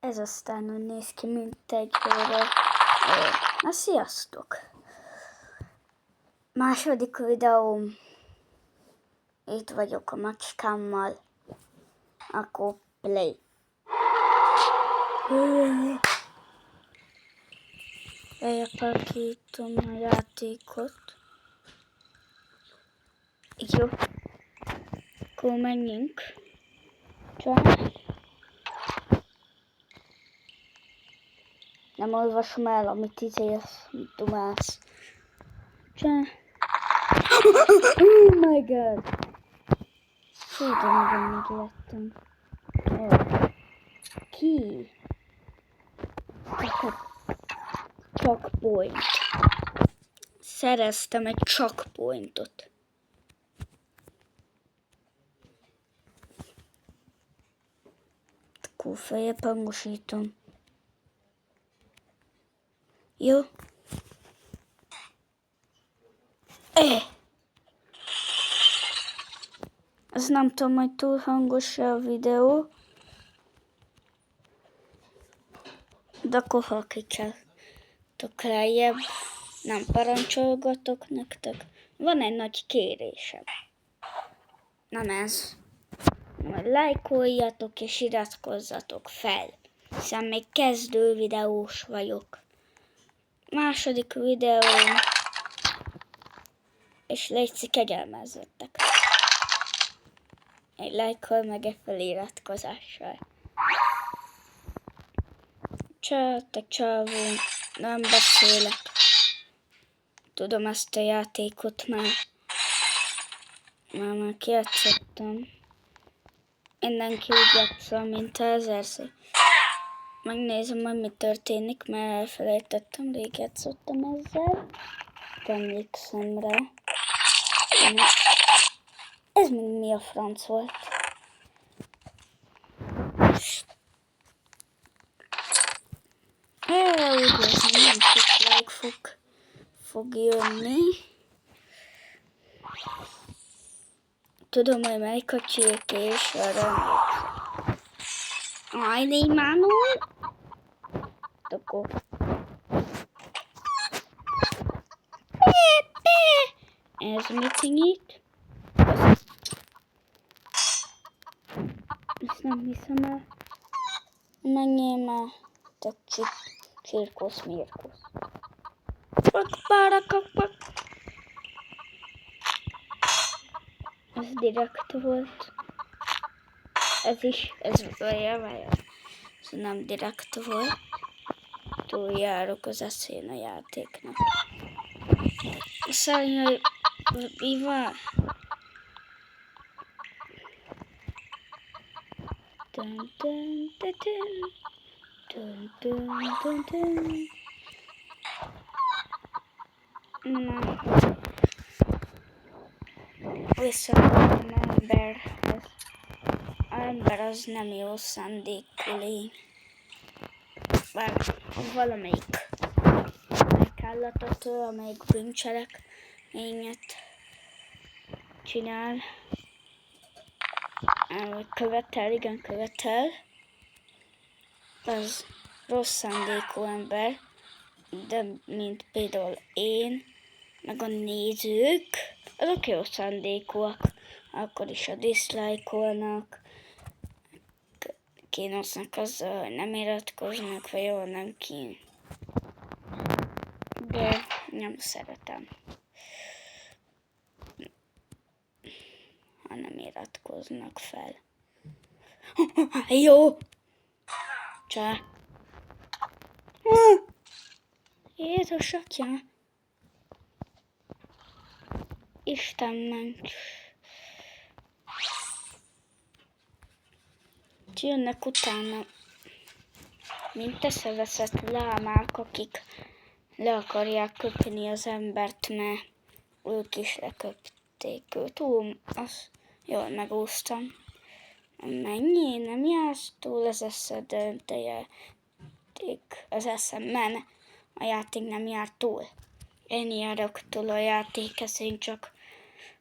Ez aztán úgy néz ki, mint egy horror. Na, sziasztok! Második videóm. Itt vagyok a macskámmal. Akkor play. Elpakítom a játékot. Jó. Akkor menjünk. Csak nem olvasom el, amit izélsz, mit dumálsz. Csak. Oh my god! Tudom, meglettem. Ki? Checkpoint. Szereztem egy checkpointot. Akkor feljebb hangosítom. Jó? Ez nem tudom, hogy túl hangos a videó. De akkor hakikáltok lejjebb. Nem parancsolgatok nektek. Van egy nagy kérésem. Nem ez. Majd lájkoljatok és iratkozzatok fel. Hiszen még kezdő videós vagyok. Második videóm. És légy kegyelmezzetek. Egy lájkkal meg egy feliratkozással. Te csávó, nem beszélek. Tudom ezt a játékot már kijátszottam. Mindenki úgy játszol, mint ezerszer. Megnézem, hogy mi történik, mert elfelejtettem, rég játszottam ezzel. Emlékszem rá. Ez mi a franc volt? Úgy érzem, nem sok like fog jönni. Tudom, hogy melyik a csirkés, arra emlékszem. Ajde, Manuel! Akkor. Ez mit nyit? Ezt nem hiszem el. Menjél már, te csirkosz-mirkosz. Ez direkt volt. Ez várjál. Ez nem direkt volt. Túljárok az eszén a játéknak. Szárnyal, mi van? Dun, dun, dun, dun. Dun, dun, dun, dun. Na. Visszaadom emberhez. Az ember az nem jó szándékú lény. Bár valamelyik állatot, amelyik bűncselekményet csinál. Követel. Az rossz szándékú ember, de mint például én, meg a nézők, azok jó szándékúak, akkor is a diszlájkolnak, kínosznak azzal, hogy nem iratkoznak, vagy jól nem kín. De nem szeretem, ha nem iratkoznak fel. Jó! Csá! Jézus atya! Isten ments! Jönnek utána, mint eszeveszett lámák, akik le akarják köpni az embert, mert ők is leköpték őt. Jól megúsztam. Mennyi? Nem jársz túl az eszeden, te játék az eszemben. A játék nem jár túl. Én járok túl a játékhez, én csak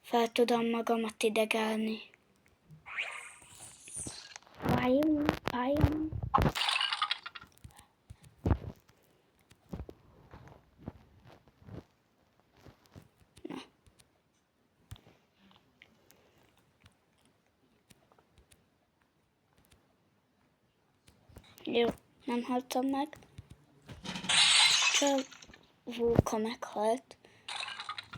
fel tudom magamat idegelni. Pályam. Jó, nem haltam meg. Csavóka meghalt.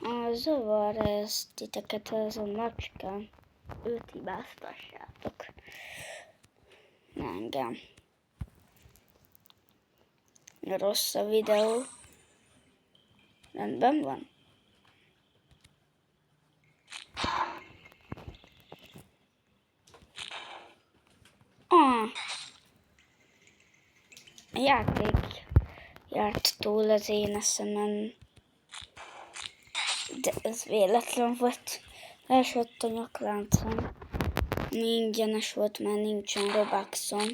A zavar ez titeket azon macskán. Őt hibáztassátok. Engem. Rossz a videó. Rendben van? A játék járt túl az én eszemen. De ez véletlen volt. Elsőtt a nyakláncom. Mi ingyenes volt, mert nincsen Robuxom.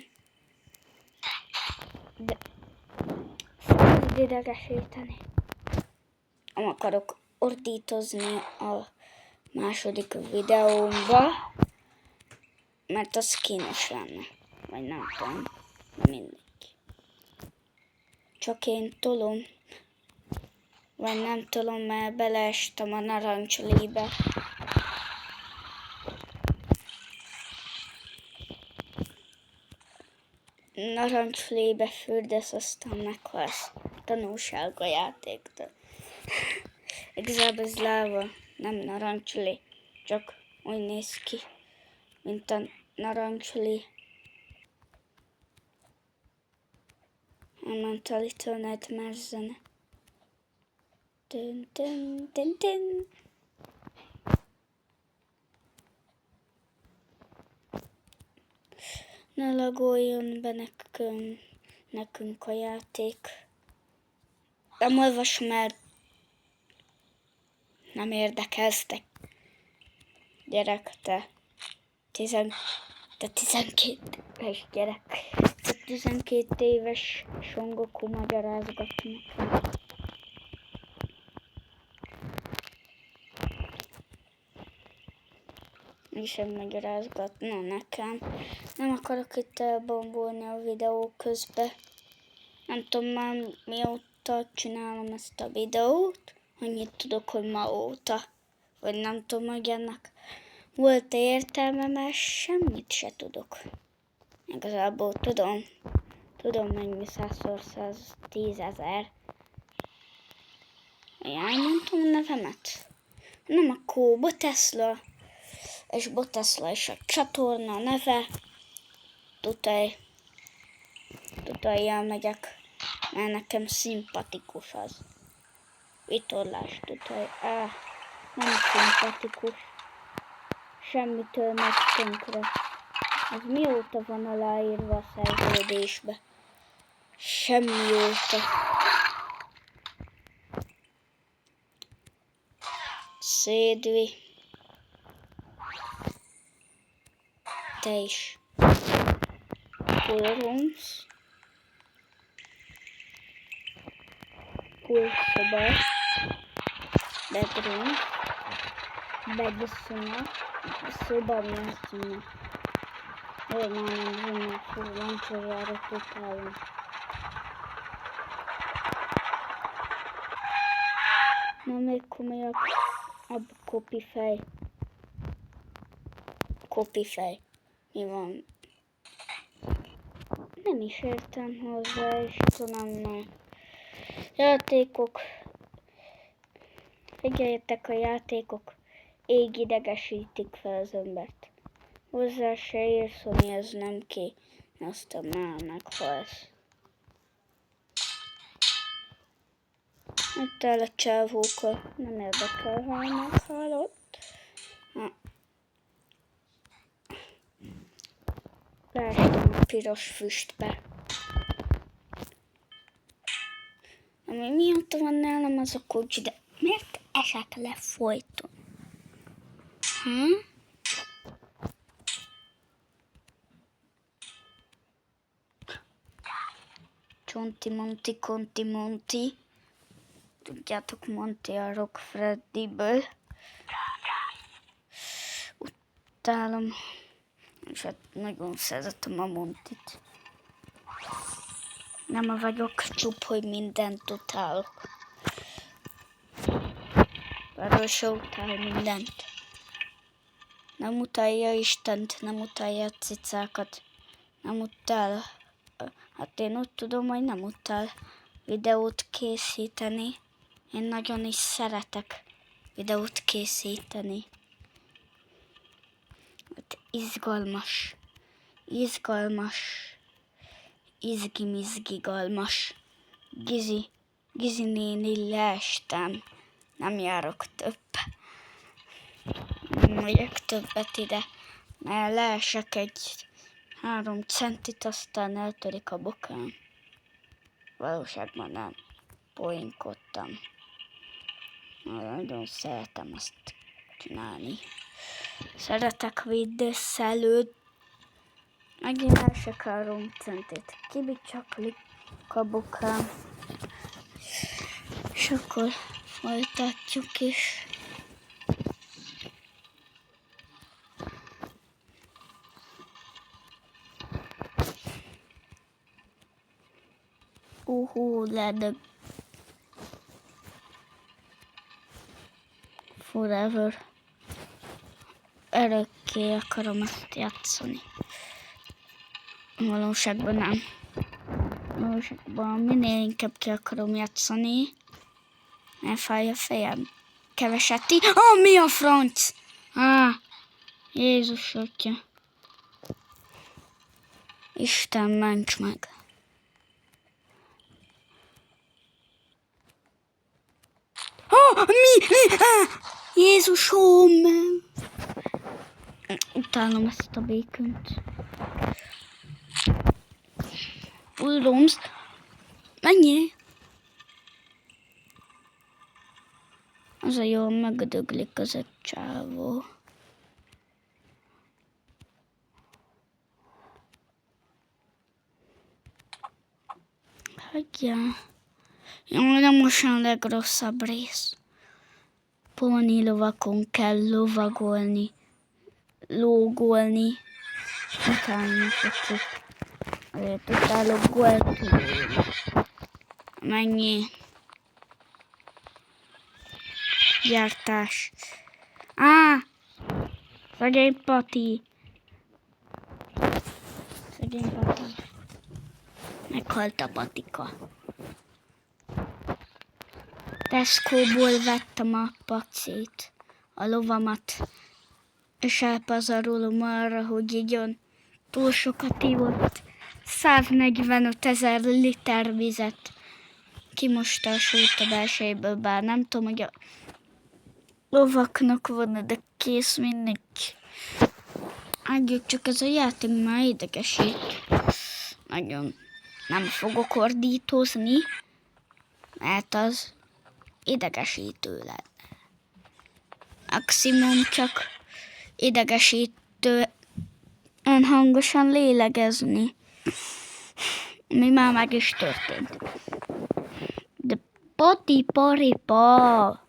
De szeretném idegesíteni. Nem akarok ordítozni a második videómba, mert az kínos lenne. Vagy nem tudom, de mindegy. Csak én tolom. Vagy nem tolom, mert beleestem a narancslébe. Narancslébe fürdesz, aztán meghalsz. Tanulság a játéktól. Igazából ez láva, nem narancslé. Csak úgy néz ki, mint a narancslé. Ment a Little Nightmares zene. Dun, dun, dun, dun. Ne lagoljon be nekünk a játék. Nem olvasom el. Nem érdekelsz, gyerek, te 12 éves gyerek. Te 12 éves Son Goku magyarázgatnak. Mi sem magyarázgatna nekem. Nem akarok itt elbombolni a videó közben. Nem tudom már mióta csinálom ezt a videót. Annyit tudok, hogy ma óta. Vagy nem tudom, hogy ennek volt értelme, mert semmit se tudok. Igazából tudom mennyi 100x110 000. Elmondtam a nevemet. Nem akkor Botesla. És Botesla is a csatorna neve. Tutajjal megyek, mert nekem szimpatikus az. Vitorlás tutaj. Nem szimpatikus. Semmitől megy tönkre. Ez mióta van aláírva a szerződésbe? Semmióta. Szédvi. Te is. Pulrums. Pulszoba. Bedroom. Bedszona. Szoba mi azt mondja. Én már nem lancsozára totálom. Na még komolyabb. Abba kopifej. Kopifej. Mi van? Nem is értem hozzá, és tudom már. Játékok. Figyeljetek, a játékok égidegesítik fel az embert. Hozzá se érsz, hogy ez nem ki. Aztán már meghalsz. Itt áll a csávóka. Nem érdekel, ha meghalott. Leestem a piros füstbe. Ami miatt van nálam az a kulcs, de miért esek le folyton? Csonti, Monti, Conti, Monti. Tudjátok, Monti a Rock Freddyből. Utálom. És hát nagyon szeretem a Montit. Nem vagyok csup, hogy mindent utálok. Arról se utál mindent. Nem utálja Istent, nem utálja a cicákat. Nem utál Hát én úgy tudom, hogy nem utal videót készíteni. Én nagyon is szeretek videót készíteni. Hát izgalmas, izgimizgigalmas. Gizi néni, leestem. Nem járok több. Nem megyek többet ide, mert leesek egy 3 centit, aztán eltörik a bokám. Valóságban nem. Poénkodtam. Nagyon szeretem azt csinálni. Szeretek védőszelőd. Megint leesek 3 centit. Kibicsaklik a bokám. És akkor folytatjuk is. Ledög. Forever. Örökké akarom ezt játszani. Valóságban nem. Valóságban minél inkább ki akarom játszani. Ne fáj a fejem. Keveset mi a franc? Jézus atya. Isten ments meg. Mi? Jézusom! Utálom ezt a békönt. Full rooms. Mennyi? Az a jól megdöglik az egy csávó. Hagyjál. Jó, de most a legrosszabb rész. Póni lovakon kell lovagolni. Lógolni. Utána focit. Azért utálok gólt. Mennyi? Gyártás. Szegény Pati. Meghalt a Patika. Tesco-ból vettem a pacét, a lovamat, és elpazarolom arra, hogy igyon. Túl sokat ivott. 145 000 liter vizet. Kimosta a sót a belsejéből, bár nem tudom, hogy a lovaknak van, de kész mindegy. Adjuk, csak ez a játék már idegesít. Nagyon nem fogok ordítozni, mert az idegesítő lenne. Maximum csak idegesítő hangosan lélegezni. Mi már meg is történt. De pati-paripa.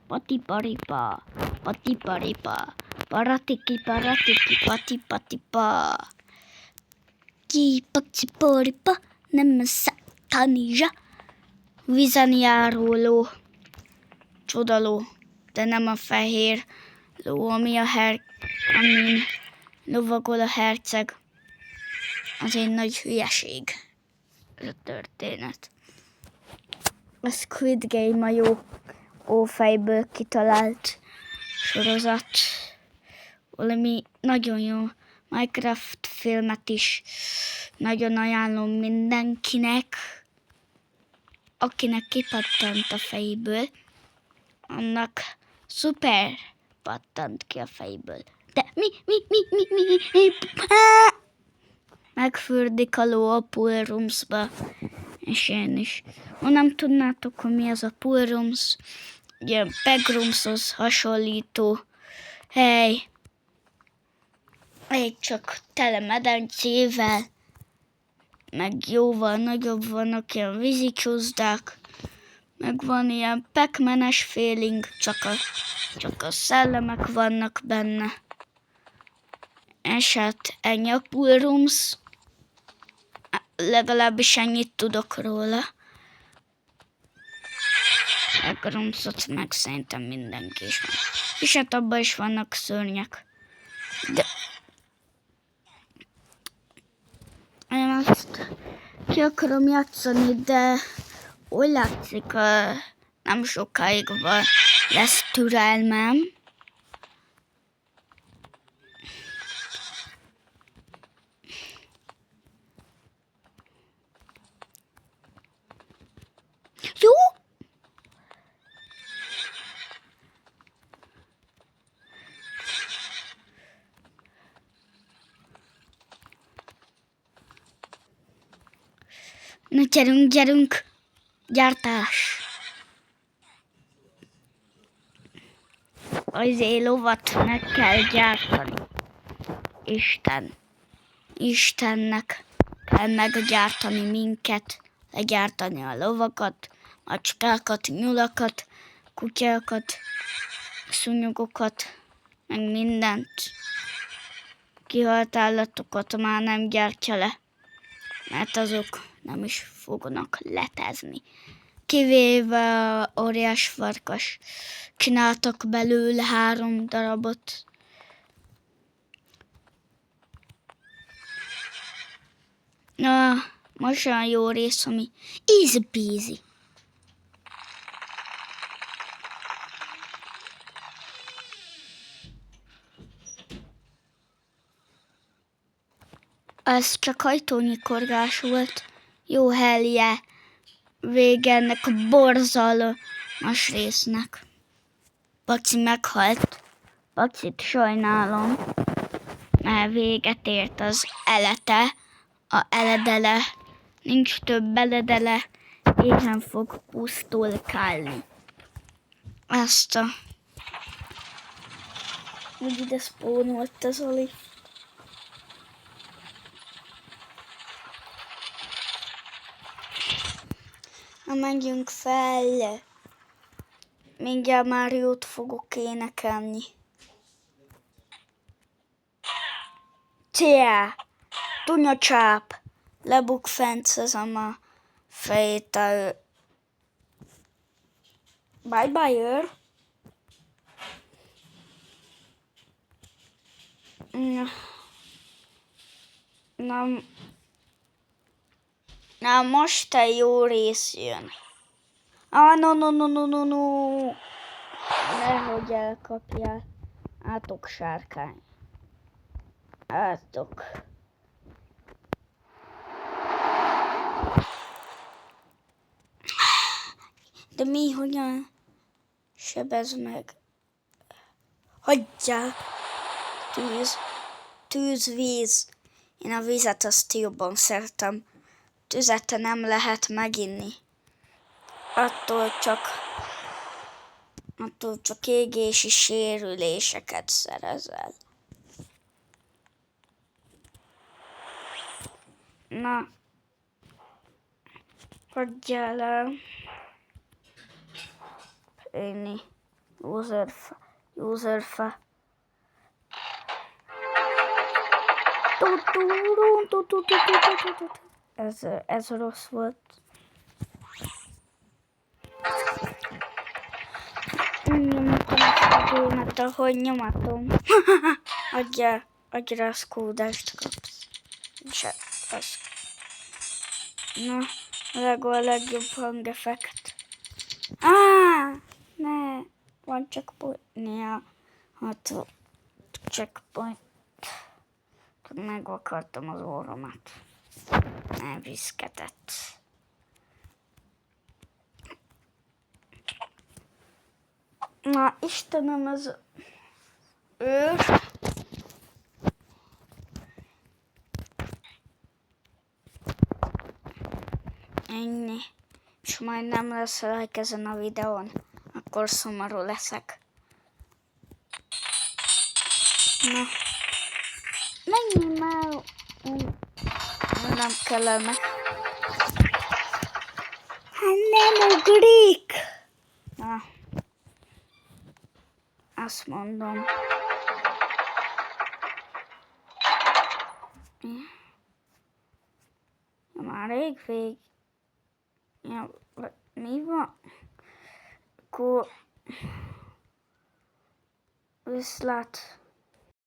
Pati-paripa. Pati-paripa. Paratiki-paratiki. Pati-pati-pa. Ki-pati-paripa. Nem szátanizsa. Vízen járó ló. Csodaló. De nem a fehér ló, amin lovagol a herceg. Az egy nagy hülyeség. Ez a történet. A Squid Game a jó ófejből kitalált sorozat. Valami nagyon jó Minecraft filmet is nagyon ajánlom mindenkinek, akinek kipattant a fejéből, annak szuper pattant ki a fejéből. De mi? Megfürdik a ló a pool roomsba, és én is. Nem tudnátok, hogy mi az a pool rooms? Ugye backroomshoz hasonlító hely. Egy csak tele medencével, meg jóval nagyobb vannak ilyen vízicsúszdák, meg van ilyen pac-manes feeling, csak a szellemek vannak benne. És hát ennyi a pool rooms, legalábbis ennyit tudok róla. Backroomsot meg szerintem mindenki is van. És hát abban is vannak szörnyek. De én azt ki akarom játszani, de úgy látszik, nem sokáig lesz türelmem. Jó? Na gyerünk, gyártás. Az lovat meg kell gyártani. Istennek kell meggyártani minket, legyártani a lovakat, macskákat, nyulakat, kutyákat, szúnyogokat, meg mindent. Kihalt állatokat már nem gyártja le, mert azok nem is fognak letezni. Kivéve a óriás farkas. Csináltak belőle 3 darabot. Na, most olyan jó rész, ami easy peasy. Ez csak ajtónyikorgás volt. Jó helye. Vége ennek a borzalmas résznek. Paci meghalt. Pacit sajnálom, mert véget ért az elete, a eledele. Nincs több eledele, éhen fog pusztulkálni. Ezt a... Úgy ide spawnolt az Oli. Na menjünk fel. Mindjárt már jót fogok énekelni. Cia! Tunyacsáp! Lebukfencezem a fejét a... Bye-bye, őr! Na most a jó rész jön. No. Nehogy elkapjál. Átok, sárkány. Átok. De mi, hogyan sebez meg? Hagyjál! Tűz, víz. Én a vizet azt jobban szeretem. Tüzet nem lehet meginni. Attól csak égési sérüléseket szerezel. Na, hagyjál el. Én userfa. Ez rossz volt. Nyomatom a gémet, ahogy nyomatom. Adj rá szkódást kapsz. Na, a legjobb hangeffekt. Ne, van checkpoint. Ja, hát checkpoint. Megvakartam az orromat. Elviszketett. Na, Istenem, az őr. Ennyi. És majd nem lesz like ezen a videón, akkor szomorú leszek. Na. Menjünk már. Nem kellene. Hát nem ugrik. Na. Azt mondom. Már rég vég. Ja, mi van? Akkor viszlát.